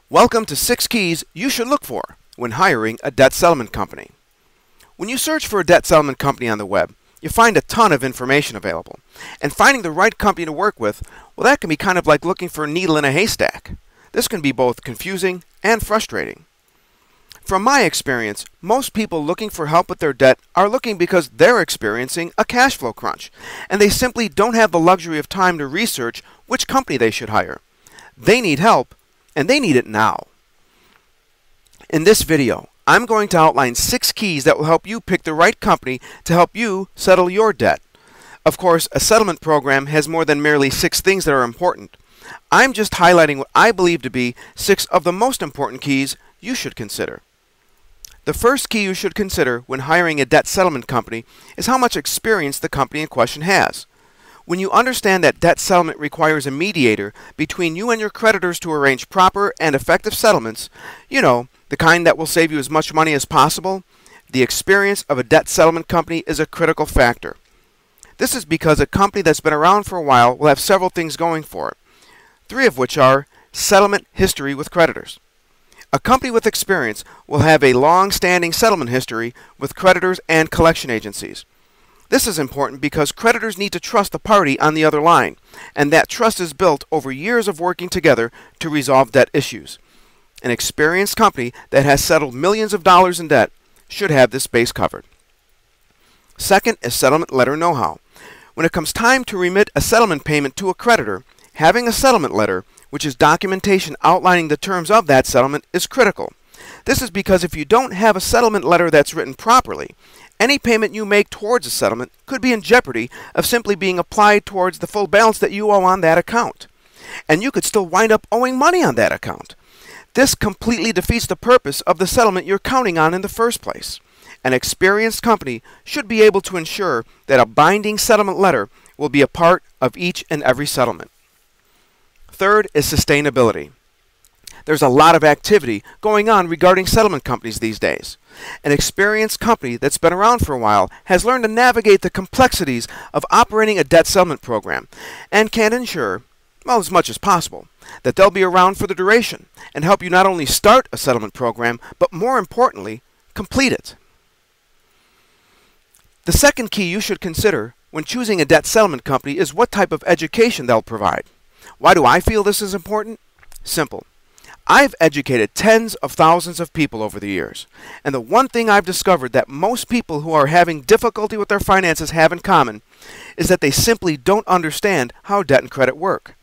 Welcome to 6 keys you should look for when hiring a debt settlement company. When you search for a debt settlement company on the web, you find a ton of information available. And finding the right company to work with, well, that can be kind of like looking for a needle in a haystack. This can be both confusing and frustrating. From my experience, most people looking for help with their debt are looking because they're experiencing a cash flow crunch, and they simply don't have the luxury of time to research which company they should hire. They need help, and they need it now. In this video, I'm going to outline 6 keys that will help you pick the right company to help you settle your debt. Of course, a settlement program has more than merely 6 things that are important. I'm just highlighting what I believe to be 6 of the most important keys you should consider. The first key you should consider when hiring a debt settlement company is how much experience the company in question has. When you understand that debt settlement requires a mediator between you and your creditors to arrange proper and effective settlements, the kind that will save you as much money as possible, the experience of a debt settlement company is a critical factor. This is because a company that's been around for a while will have several things going for it, 3 of which are settlement history with creditors. A company with experience will have a long-standing settlement history with creditors and collection agencies. This is important because creditors need to trust the party on the other line, and that trust is built over years of working together to resolve debt issues. An experienced company that has settled millions of dollars in debt should have this base covered. Second is settlement letter know-how. When it comes time to remit a settlement payment to a creditor, having a settlement letter, which is documentation outlining the terms of that settlement, is critical. This is because if you don't have a settlement letter that's written properly, any payment you make towards a settlement could be in jeopardy of simply being applied towards the full balance that you owe on that account. And you could still wind up owing money on that account. This completely defeats the purpose of the settlement you're counting on in the first place. An experienced company should be able to ensure that a binding settlement letter will be a part of each and every settlement. Third is sustainability. There's a lot of activity going on regarding settlement companies these days. An experienced company that's been around for a while has learned to navigate the complexities of operating a debt settlement program and can ensure, well, as much as possible, that they'll be around for the duration and help you not only start a settlement program, but more importantly, complete it. The second key you should consider when choosing a debt settlement company is what type of education they'll provide. Why do I feel this is important? Simple. I've educated tens of thousands of people over the years, and the one thing I've discovered that most people who are having difficulty with their finances have in common is that they simply don't understand how debt and credit work.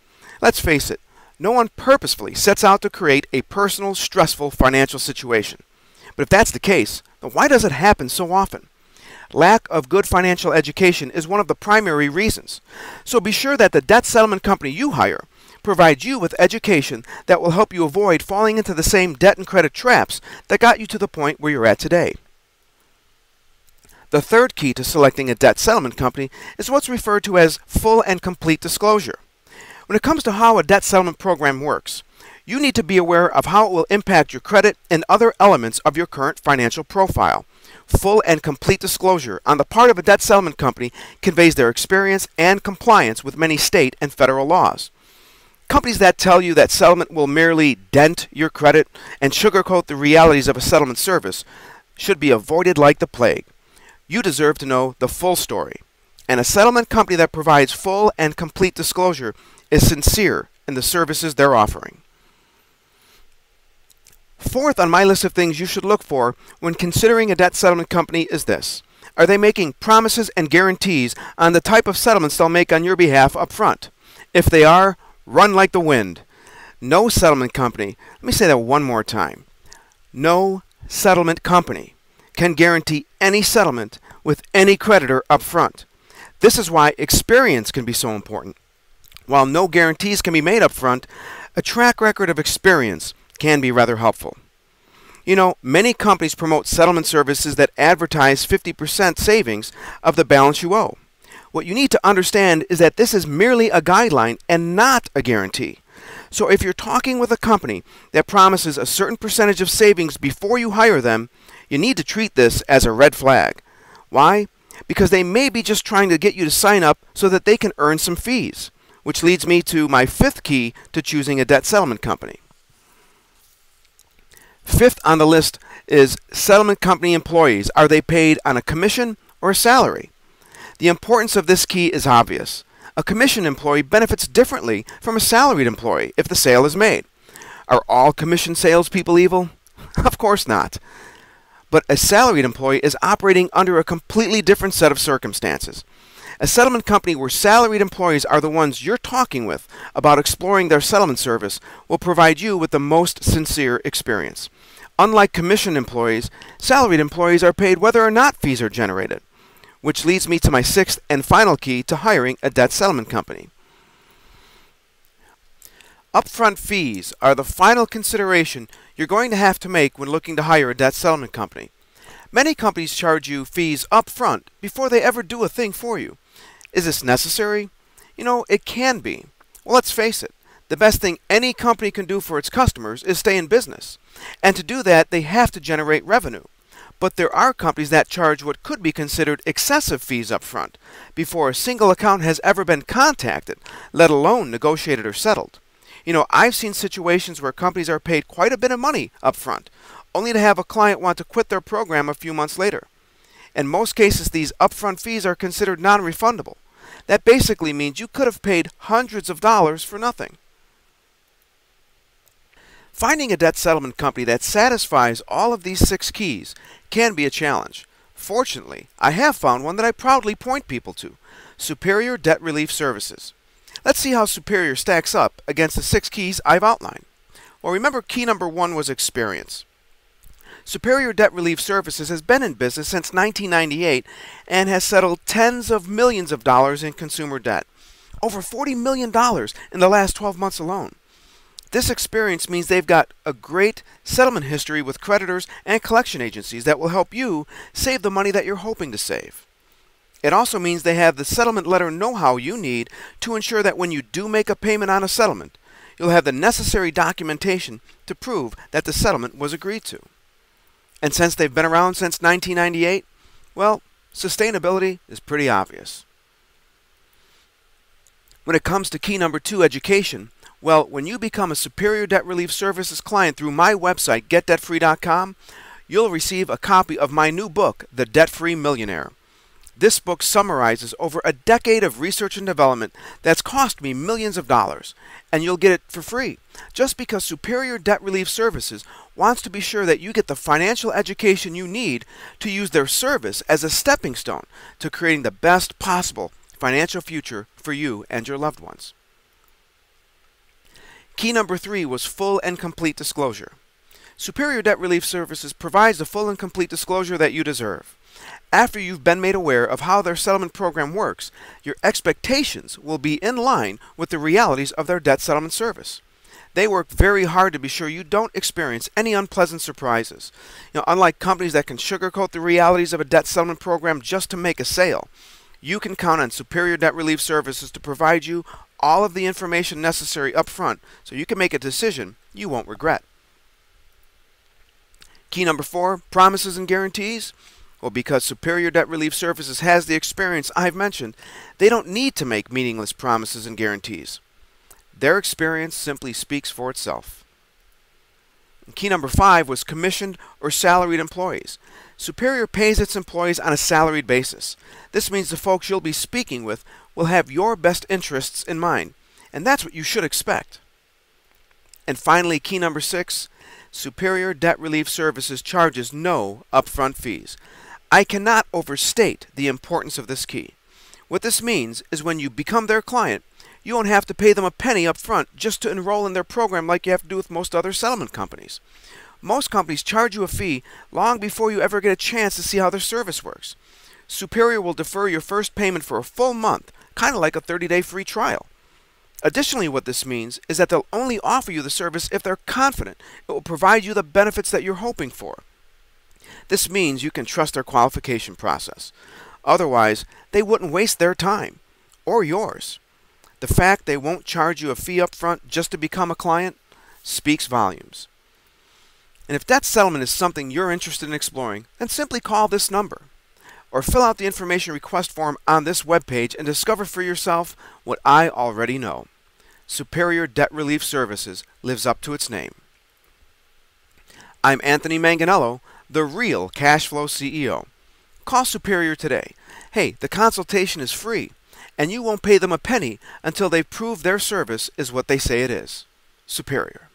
Let's face it, no one purposefully sets out to create a personal, stressful financial situation. But if that's the case, then why does it happen so often? Lack of good financial education is one of the primary reasons. So be sure that the debt settlement company you hire provides you with education that will help you avoid falling into the same debt and credit traps that got you to the point where you're at today. The third key to selecting a debt settlement company is what's referred to as full and complete disclosure. When it comes to how a debt settlement program works, you need to be aware of how it will impact your credit and other elements of your current financial profile. Full and complete disclosure on the part of a debt settlement company conveys their experience and compliance with many state and federal laws. Companies that tell you that settlement will merely dent your credit and sugarcoat the realities of a settlement service should be avoided like the plague. You deserve to know the full story. And a settlement company that provides full and complete disclosure is sincere in the services they're offering. Fourth on my list of things you should look for when considering a debt settlement company is this. Are they making promises and guarantees on the type of settlements they'll make on your behalf up front? If they are, run like the wind. No settlement company, let me say that one more time. No settlement company can guarantee any settlement with any creditor up front. This is why experience can be so important. While no guarantees can be made up front, a track record of experience can be rather helpful. Many companies promote settlement services that advertise 50% savings of the balance you owe. What you need to understand is that this is merely a guideline and not a guarantee. So if you're talking with a company that promises a certain percentage of savings before you hire them, you need to treat this as a red flag. Why? Because they may be just trying to get you to sign up so that they can earn some fees. Which leads me to my 5th key to choosing a debt settlement company. Fifth on the list is settlement company employees. Are they paid on a commission or a salary? The importance of this key is obvious. A commission employee benefits differently from a salaried employee if the sale is made. Are all commission salespeople evil? Of course not. But a salaried employee is operating under a completely different set of circumstances. A settlement company where salaried employees are the ones you're talking with about exploring their settlement service will provide you with the most sincere experience. Unlike commission employees, salaried employees are paid whether or not fees are generated. Which leads me to my sixth and final key to hiring a debt settlement company. Upfront fees are the final consideration you're going to have to make when looking to hire a debt settlement company. Many companies charge you fees up front before they ever do a thing for you. Is this necessary? You know, it can be. Well, let's face it. The best thing any company can do for its customers is stay in business. And to do that, they have to generate revenue. But there are companies that charge what could be considered excessive fees up front before a single account has ever been contacted, let alone negotiated or settled. You know, I've seen situations where companies are paid quite a bit of money up front, only to have a client want to quit their program a few months later. In most cases, these upfront fees are considered non-refundable. That basically means you could have paid hundreds of dollars for nothing. Finding a debt settlement company that satisfies all of these 6 keys can be a challenge. Fortunately, I have found one that I proudly point people to: Superior Debt Relief Services. Let's see how Superior stacks up against the 6 keys I've outlined. Well, remember, key number 1 was experience. Superior Debt Relief Services has been in business since 1998 and has settled tens of millions of dollars in consumer debt. Over $40 million in the last 12 months alone. This experience means they've got a great settlement history with creditors and collection agencies that will help you save the money that you're hoping to save. It also means they have the settlement letter know-how you need to ensure that when you do make a payment on a settlement, you'll have the necessary documentation to prove that the settlement was agreed to. And since they've been around since 1998, well, sustainability is pretty obvious. When it comes to key number 2, education, well, when you become a Superior Debt Relief Services client through my website, GetDebtFree.com, you'll receive a copy of my new book, The Debt-Free Millionaire. This book summarizes over a decade of research and development that's cost me millions of dollars, and you'll get it for free, just because Superior Debt Relief Services wants to be sure that you get the financial education you need to use their service as a stepping stone to creating the best possible financial future for you and your loved ones. Key number 3 was full and complete disclosure. Superior Debt Relief Services provides the full and complete disclosure that you deserve. After you've been made aware of how their settlement program works, your expectations will be in line with the realities of their debt settlement service. They work very hard to be sure you don't experience any unpleasant surprises. Unlike companies that can sugarcoat the realities of a debt settlement program just to make a sale, you can count on Superior Debt Relief Services to provide you all of the information necessary up front so you can make a decision you won't regret. Key number 4, promises and guarantees. Well, because Superior Debt Relief Services has the experience I've mentioned, they don't need to make meaningless promises and guarantees. Their experience simply speaks for itself. Key number 5 was commissioned or salaried employees. Superior pays its employees on a salaried basis. This means the folks you'll be speaking with will have your best interests in mind, and that's what you should expect. And finally, key number 6, Superior Debt Relief Services charges no upfront fees. I cannot overstate the importance of this key. What this means is when you become their client, you won't have to pay them a penny up front just to enroll in their program like you have to do with most other settlement companies. Most companies charge you a fee long before you ever get a chance to see how their service works. Superior will defer your first payment for a full month, kind of like a 30-day free trial. Additionally, what this means is that they'll only offer you the service if they're confident it will provide you the benefits that you're hoping for. This means you can trust their qualification process. Otherwise, they wouldn't waste their time, or yours. The fact they won't charge you a fee up front just to become a client speaks volumes. And if debt settlement is something you're interested in exploring, then simply call this number, or fill out the information request form on this webpage and discover for yourself what I already know. Superior Debt Relief Services lives up to its name. I'm Anthony Manganello, the real cash flow CEO. Call Superior today. Hey, the consultation is free, and you won't pay them a penny until they prove their service is what they say it is. Superior.